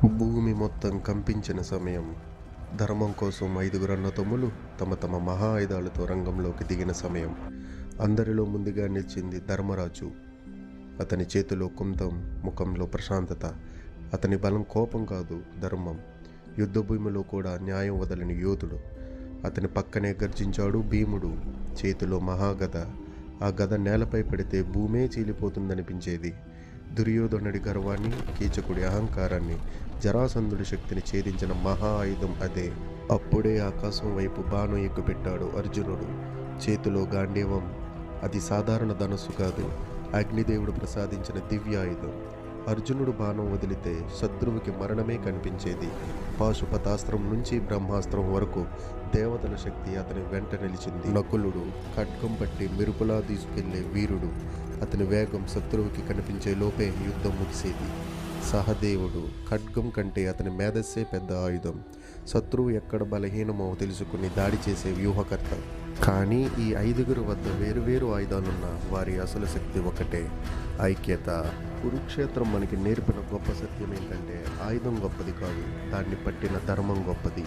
భూమి మొత్తం కంపించిన సమయం. ధర్మం కోసం ఐదుగురు అన్నదమ్ములు తమ తమ మహా ఆయుధాలతో రంగంలోకి దిగిన సమయం. అందరిలో ముందుగా నిలిచింది ధర్మరాజు. అతని చేతిలో కుందం, ముఖంలో ప్రశాంతత. అతని బలం కోపం కాదు, ధర్మం. యుద్ధభూమిలో కూడా న్యాయం వదలని యోధుడు. అతని పక్కనే గర్జించాడు భీముడు, చేతిలో మహాగద. ఆ గద నేలపై పడితే భూమే చీలిపోతుందనిపించేది. దుర్యోధనుడి గర్వాన్ని, కీచకుడి అహంకారాన్ని, జరాసంధుడి శక్తిని ఛేదించిన మహా ఆయుధం అదే. అప్పుడే ఆకాశం వైపు బాణం ఎక్కుపెట్టాడు అర్జునుడు, చేతిలో గాంధీవం. అది సాధారణ ధనస్సు కాదు, అగ్నిదేవుడు ప్రసాదించిన దివ్యాయుధం. అర్జునుడు బాణం వదిలితే శత్రువుకి మరణమే కనిపించేది. పాశుపతాస్త్రం నుంచి బ్రహ్మాస్త్రం వరకు దేవతల శక్తి అతని వెంట నిలిచింది. నకులుడు ఖడ్గం పట్టి మెరుపులా తీసుకెళ్లే వీరుడు. అతని వేగం శత్రువుకి కనిపించే లోపే యుద్ధం ముగిసేది. సహదేవుడు ఖడ్గం కంటే అతని మేధస్సే పెద్ద ఆయుధం. శత్రువు ఎక్కడ బలహీనమో తెలుసుకుని దాడి చేసే వ్యూహకర్త. కానీ ఈ ఐదుగురు వద్ద వేరువేరు ఆయుధాలున్న వారి అసలు శక్తి ఒకటే, ఐక్యత. కురుక్షేత్రం మనకి నేర్పిన గొప్ప సత్యం ఏంటంటే ఆయుధం గొప్పది కాదు, దాన్ని పట్టిన ధర్మం గొప్పది.